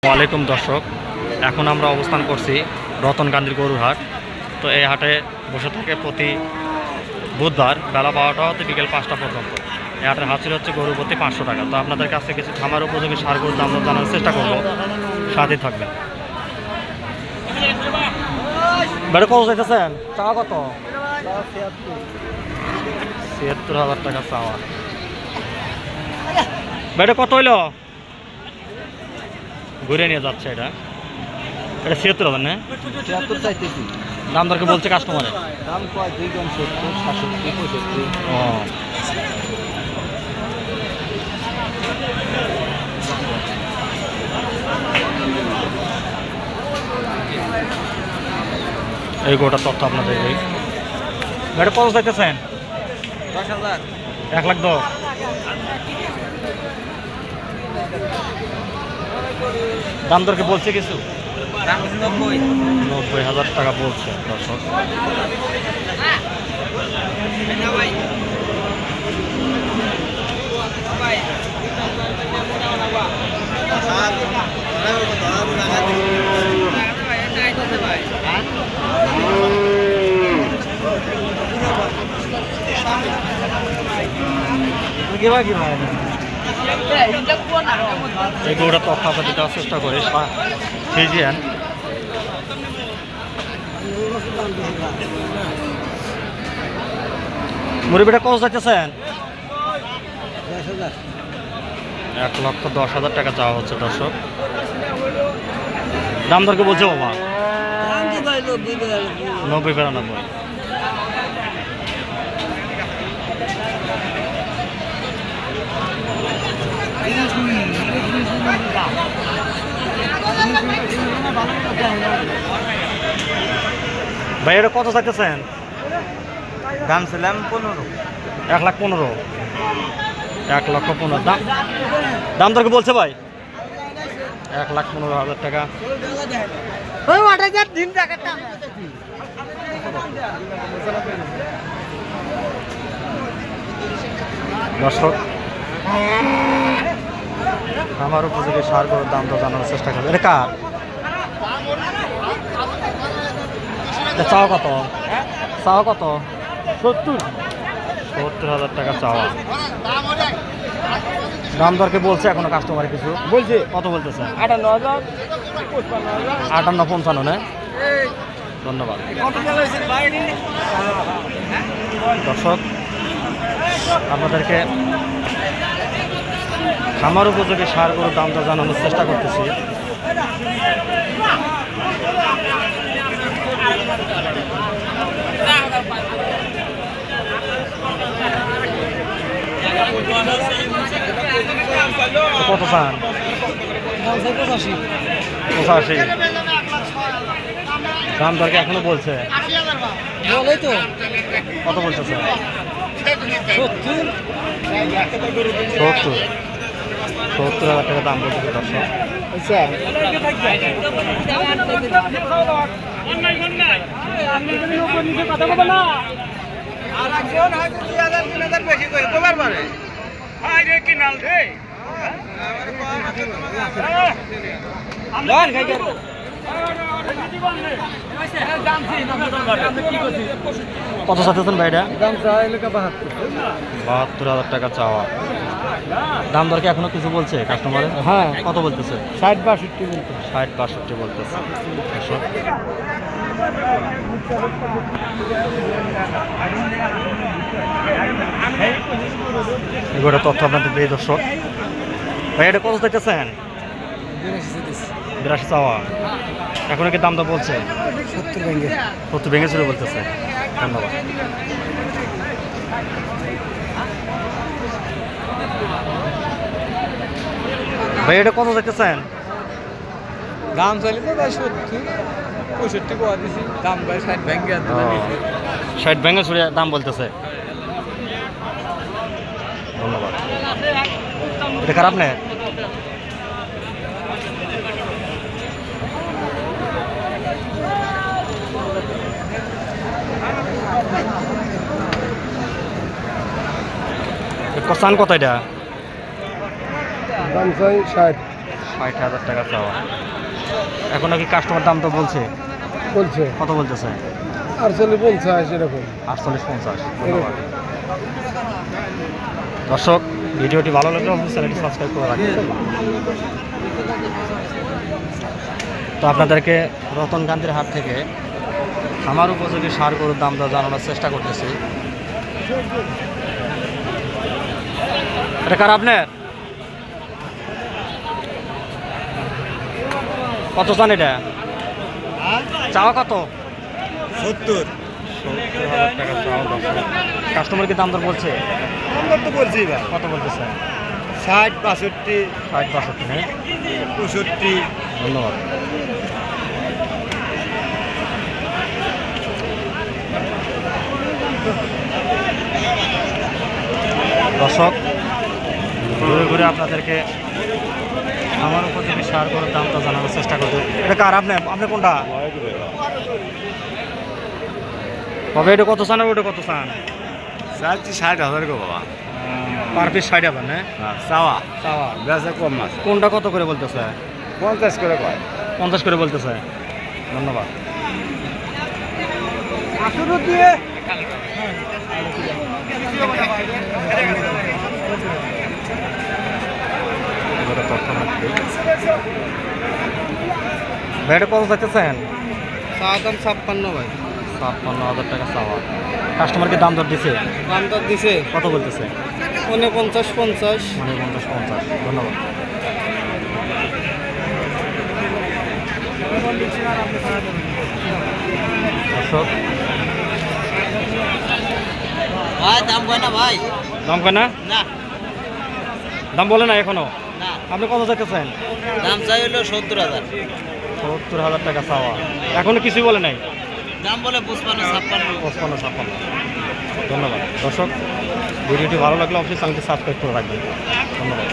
ওয়ালাইকুম দর্শক, এখন আমরা অবস্থান করছি রতনকান্দির গরুর হাট। তো এই হাটে বসে থাকে প্রতি বুধবার বেলা 12টা হতে বিকেল 5টা পর্যন্ত। এই হাটের হাসিল হচ্ছে গরু প্রতি 500 টাকা। তো আপনাদের কাছে কিছু খামার উপযোগী সার গরুর দাম জানার চেষ্টা করবো, সাথে থাকবেন। বেড়ে কত চাইতেছেন? চাওয়া কত? ৭৬,০০০ টাকা চাওয়া। বেড়ে কত হইল? ঘুরে নিয়ে যাচ্ছে এটা ৭৬,০০০ না? দাম দরকে বলছে কাস্টমারে। দাম কয় 2 গ্রাম 70 67 65। ও এই গোটা তথ্য আপনাদের এই এটা কত চাইতেছেন? 10,000। 1,10,000। দাম দরকে বলছে কিছু? দাম 90। 90,000 টাকা বলছে দর্শক। এই গরুটা তথ্য আপনাদের দেওয়ার চেষ্টা করি। ফিজিয়ান মুরগিটা কত চাইতেছেন? 1,10,000 টাকা চাওয়া হচ্ছে দর্শক। দাম দরকে বলছে বাবা 90-92। ভাই এটা কত চাইতেছেন? দাম ছিলাম 15। 1,15,000। 1,15,000 দাম। দাম দরকে বলছে ভাই 1,15,000 টাকা। দর্শক, আমার উপযোগী সার গরুর দাম তো জানার চেষ্টা করবে। এটা কার? চাওয়া কত? চাওয়া কত? 70,000 টাকা চাওয়া। দাম দরকে বলছে এখনো কাস্টমার কিছু বলছে কত বলতেছে? 58,000 58-55 না? ধন্যবাদ দর্শক, আপনাদেরকে খামার উপযোগী সার গরুর দামটা জানানোর চেষ্টা করতেছি। কত চান? 85। দাম দরকে এখনো বলছে? কত বলতেছে? 70,000 টাকা দাম বলতেছে দর্শক। কত চাচ্ছেন ভাইটা? দাম চাইলে 72,000 টাকা চাওয়া। দাম দরকে এখনো কিছু বলছে কাস্টমারে? হ্যাঁ। কত বলতেছে? 60-62 বলতে। 60-62 বলতেছে। এগুলো তথ্য আপনাদের দিয়ে দর্শক। ভাই এটা কত চাইতেছেন? 82 চাওয়া। এখন কি দামটা বলছে? 70 ভেঙে ছিল বলতেছে। ধন্যবাদ। ভাই এটা কত চাইতেছেন? দাম চাইলে তো 70-65 কোয়া দিছি। দাম ভাই 60 ভেঙে 60 ভেঙে ছুড়ে দাম বলতেছে। ধন্যবাদ। এটা খারাপ নেই? কসান কত এটা? দাম চাই 60। 60,000 টাকা চাওয়া। এখন নাকি কাস্টমার দাম তো বলছে, বলছে কত বলতেছে? 48-50 এরকম। 48-50। ধন্যবাদ। দর্শক, ভিডিওটি ভালো লাগলে অবশ্যই চ্যানেলটি সাবস্ক্রাইব করে রাখবেন। তো আপনাদেরকে রতনকান্দির হাট থেকে খামার উপযোগী ষাঁড় গরুর দাম দর জানানোর চেষ্টা করতেছি। এটা কার আপনার? কত চান এটা? চাওয়া কত? 70,000 টাকা চাওয়া। কাস্টমার কি দাম দর বলছে? তো বলছি ভাই, কত বলতেছে? 60-62, 60-62। হ্যাঁ, 65। ধন্যবাদ। দর্শক, ঘুরে ঘুরে আপনাদেরকে আমার উপযোগী সার করার দামটা জানানোর চেষ্টা করতে। এটা কার আপনি? আপনি কোনটা? তবে এটা কত চান আর ওটা কত চান? চাচ্ছি 60,000 গো বাবা। Per piece 60,000। হ্যাঁ, চাওয়া চাওয়া। বেচা কম আছে, কোনটা কত করে বলতেছে? 50 করে কয়। 50 করে বলতেছে। ধন্যবাদ। দিয়ে এবারে তথ্য রাখবে। ভাইটা কত চাইতেছেন? চাওয়া দাম 56 ভাই। 56,000 টাকা চাওয়া। কাস্টমারকে দাম দর দিছে? দাম দর দিছে কত বলতেছে? 49-50। 50-50। ধন্যবাদ। দর্শক, ভাই দাম কয় না ভাই? দাম কয় না? না দাম বলে না এখনো? না, আপনি কত চাইতেছেন? দাম চাই হলো 70,000। 70,000 টাকা চাওয়া। এখনো কিছুই বলে নাই? দাম বলে 55-56। 55-56। ধন্যবাদ। দর্শক, ভিডিওটি ভালো লাগলে অবশ্যই চ্যানেলটি সাবস্ক্রাইব করে রাখবেন। ধন্যবাদ।